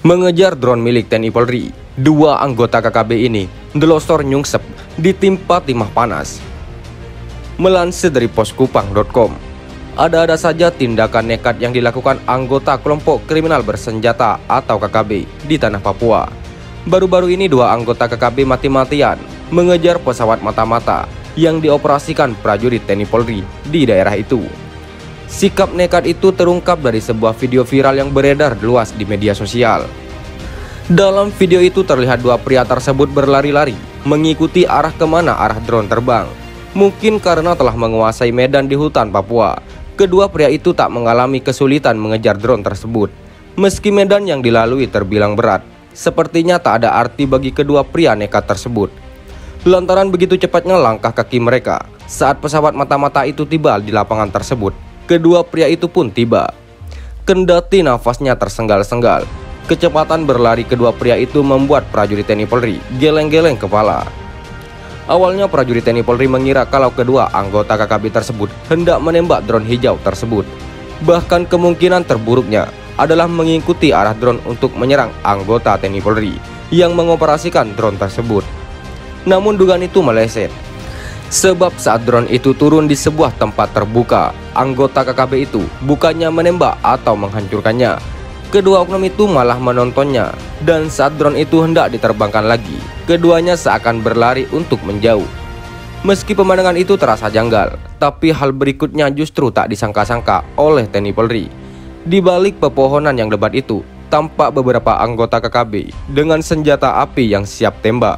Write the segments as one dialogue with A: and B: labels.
A: Mengejar drone milik TNI Polri, dua anggota KKB ini ndelosor nyungsep ditimpa timah panas. Melansir dari poskupang.com, ada-ada saja tindakan nekat yang dilakukan anggota kelompok kriminal bersenjata atau KKB di tanah Papua. Baru-baru ini dua anggota KKB mati-matian mengejar pesawat mata-mata yang dioperasikan prajurit TNI Polri di daerah itu. Sikap nekat itu terungkap dari sebuah video viral yang beredar luas di media sosial. Dalam video itu terlihat dua pria tersebut berlari-lari mengikuti arah kemana arah drone terbang. Mungkin karena telah menguasai medan di hutan Papua, kedua pria itu tak mengalami kesulitan mengejar drone tersebut. Meski medan yang dilalui terbilang berat, sepertinya tak ada arti bagi kedua pria nekat tersebut. Lantaran begitu cepatnya langkah kaki mereka saat pesawat mata-mata itu tiba di lapangan tersebut, kedua pria itu pun tiba. Kendati nafasnya tersenggal-senggal, kecepatan berlari kedua pria itu membuat prajurit TNI Polri geleng-geleng kepala. Awalnya prajurit TNI Polri mengira kalau kedua anggota KKB tersebut hendak menembak drone hijau tersebut. Bahkan kemungkinan terburuknya adalah mengikuti arah drone untuk menyerang anggota TNI Polri yang mengoperasikan drone tersebut. Namun dugaan itu meleset. Sebab saat drone itu turun di sebuah tempat terbuka, anggota KKB itu bukannya menembak atau menghancurkannya. Kedua oknum itu malah menontonnya, dan saat drone itu hendak diterbangkan lagi, keduanya seakan berlari untuk menjauh. Meski pemandangan itu terasa janggal, tapi hal berikutnya justru tak disangka-sangka oleh TNI Polri. Di balik pepohonan yang lebat itu, tampak beberapa anggota KKB dengan senjata api yang siap tembak.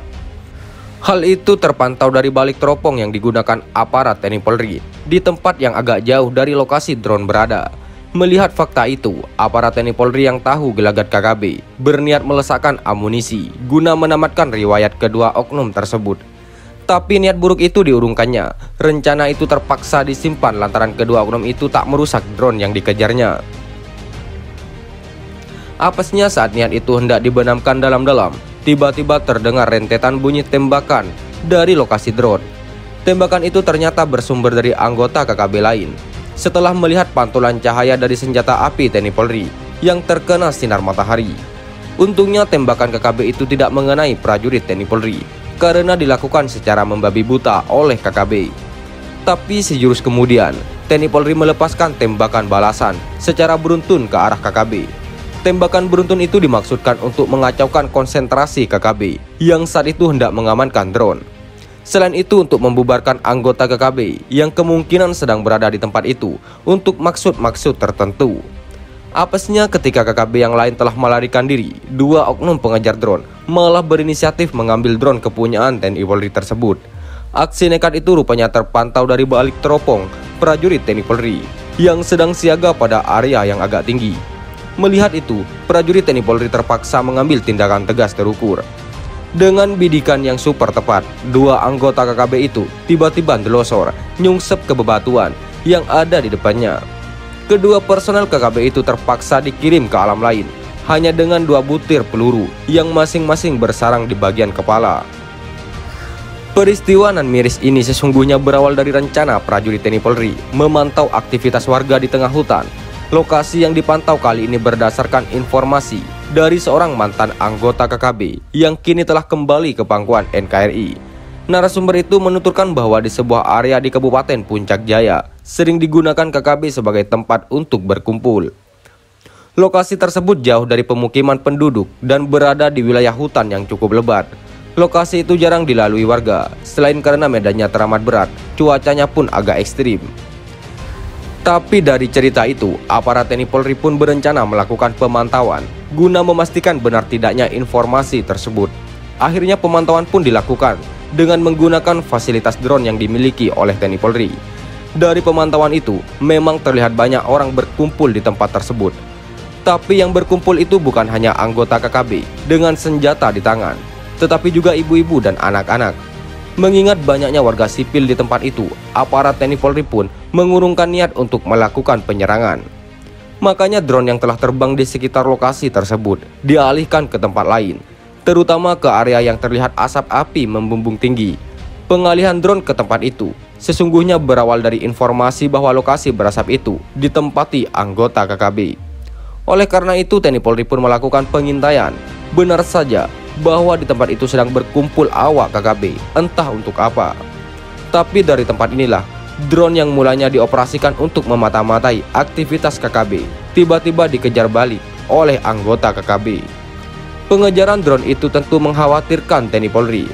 A: Hal itu terpantau dari balik teropong yang digunakan aparat TNI Polri di tempat yang agak jauh dari lokasi drone berada. Melihat fakta itu, aparat TNI Polri yang tahu gelagat KKB berniat melesakkan amunisi guna menamatkan riwayat kedua oknum tersebut. Tapi niat buruk itu diurungkannya. Rencana itu terpaksa disimpan lantaran kedua oknum itu tak merusak drone yang dikejarnya. Apesnya saat niat itu hendak dibenamkan dalam-dalam, tiba-tiba terdengar rentetan bunyi tembakan dari lokasi drone. Tembakan itu ternyata bersumber dari anggota KKB lain. Setelah melihat pantulan cahaya dari senjata api TNI Polri yang terkena sinar matahari. Untungnya tembakan KKB itu tidak mengenai prajurit TNI Polri karena dilakukan secara membabi buta oleh KKB. Tapi sejurus kemudian, TNI Polri melepaskan tembakan balasan secara beruntun ke arah KKB. Tembakan beruntun itu dimaksudkan untuk mengacaukan konsentrasi KKB yang saat itu hendak mengamankan drone. Selain itu untuk membubarkan anggota KKB yang kemungkinan sedang berada di tempat itu untuk maksud-maksud tertentu. Apesnya ketika KKB yang lain telah melarikan diri, dua oknum pengejar drone malah berinisiatif mengambil drone kepunyaan TNI Polri tersebut. Aksi nekat itu rupanya terpantau dari balik teropong prajurit TNI Polri yang sedang siaga pada area yang agak tinggi. Melihat itu, prajurit TNI Polri terpaksa mengambil tindakan tegas terukur. Dengan bidikan yang super tepat, dua anggota KKB itu tiba-tiba ndelosor nyungsep ke bebatuan yang ada di depannya. Kedua personel KKB itu terpaksa dikirim ke alam lain hanya dengan dua butir peluru yang masing-masing bersarang di bagian kepala. Peristiwa nan miris ini sesungguhnya berawal dari rencana prajurit TNI Polri memantau aktivitas warga di tengah hutan. Lokasi yang dipantau kali ini berdasarkan informasi dari seorang mantan anggota KKB yang kini telah kembali ke pangkuan NKRI. Narasumber itu menuturkan bahwa di sebuah area di Kabupaten Puncak Jaya sering digunakan KKB sebagai tempat untuk berkumpul. Lokasi tersebut jauh dari pemukiman penduduk dan berada di wilayah hutan yang cukup lebat. Lokasi itu jarang dilalui warga, selain karena medannya teramat berat, cuacanya pun agak ekstrim. Tapi dari cerita itu, aparat TNI Polri pun berencana melakukan pemantauan guna memastikan benar tidaknya informasi tersebut. Akhirnya pemantauan pun dilakukan dengan menggunakan fasilitas drone yang dimiliki oleh TNI Polri. Dari pemantauan itu, memang terlihat banyak orang berkumpul di tempat tersebut. Tapi yang berkumpul itu bukan hanya anggota KKB dengan senjata di tangan, tetapi juga ibu-ibu dan anak-anak. Mengingat banyaknya warga sipil di tempat itu, aparat TNI Polri pun mengurungkan niat untuk melakukan penyerangan. Makanya drone yang telah terbang di sekitar lokasi tersebut dialihkan ke tempat lain, terutama ke area yang terlihat asap api membumbung tinggi. Pengalihan drone ke tempat itu sesungguhnya berawal dari informasi bahwa lokasi berasap itu ditempati anggota KKB. Oleh karena itu, TNI Polri pun melakukan pengintaian. Benar saja bahwa di tempat itu sedang berkumpul awak KKB, entah untuk apa. Tapi dari tempat inilah, drone yang mulanya dioperasikan untuk memata-matai aktivitas KKB, tiba-tiba dikejar balik oleh anggota KKB. Pengejaran drone itu tentu mengkhawatirkan TNI Polri,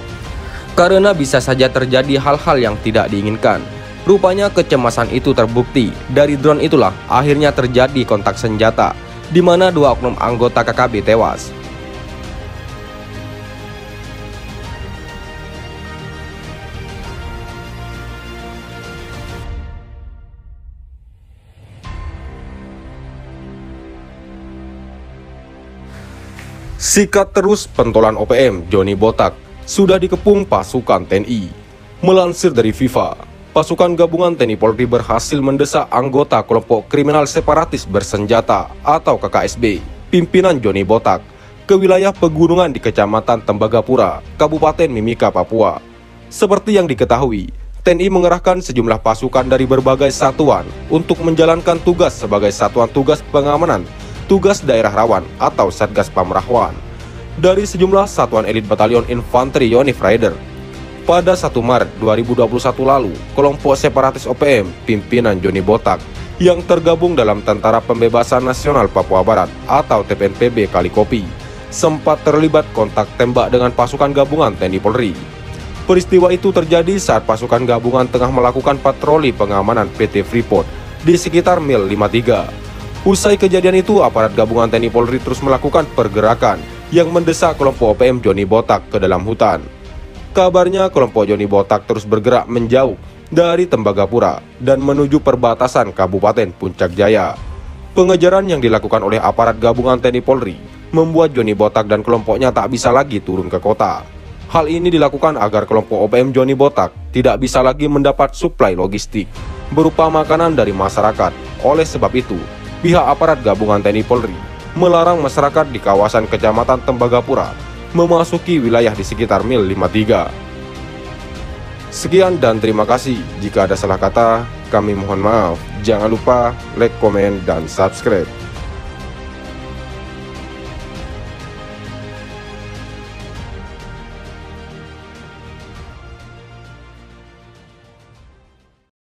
A: karena bisa saja terjadi hal-hal yang tidak diinginkan. Rupanya kecemasan itu terbukti. Dari drone itulah akhirnya terjadi kontak senjata, di mana 2 oknum anggota KKB tewas. Sikat terus pentolan OPM Johnny Botak sudah dikepung pasukan TNI. Melansir dari FIFA, pasukan gabungan TNI Polri berhasil mendesak anggota kelompok kriminal separatis bersenjata atau KKSB, pimpinan Johnny Botak, ke wilayah pegunungan di Kecamatan Tembagapura, Kabupaten Mimika, Papua. Seperti yang diketahui, TNI mengerahkan sejumlah pasukan dari berbagai satuan untuk menjalankan tugas sebagai Satuan Tugas Pengamanan Tugas Daerah Rawan atau Satgas Pamrahwan dari sejumlah satuan elit Batalion Infanteri Yonif Raider. Pada 1 Maret 2021 lalu, kelompok separatis OPM pimpinan Johnny Botak yang tergabung dalam Tentara Pembebasan Nasional Papua Barat atau TPNPB Kalikopi sempat terlibat kontak tembak dengan pasukan gabungan TNI Polri. Peristiwa itu terjadi saat pasukan gabungan tengah melakukan patroli pengamanan PT Freeport di sekitar Mil 53. Usai kejadian itu, aparat gabungan TNI Polri terus melakukan pergerakan yang mendesak kelompok OPM Johnny Botak ke dalam hutan. Kabarnya kelompok Johnny Botak terus bergerak menjauh dari Tembagapura dan menuju perbatasan Kabupaten Puncak Jaya. Pengejaran yang dilakukan oleh aparat gabungan TNI Polri membuat Johnny Botak dan kelompoknya tak bisa lagi turun ke kota. Hal ini dilakukan agar kelompok OPM Johnny Botak tidak bisa lagi mendapat suplai logistik berupa makanan dari masyarakat. Oleh sebab itu, pihak aparat gabungan TNI Polri melarang masyarakat di kawasan Kecamatan Tembagapura memasuki wilayah di sekitar Mil 53. Sekian dan terima kasih. Jika ada salah kata, kami mohon maaf. Jangan lupa like, komen, dan subscribe.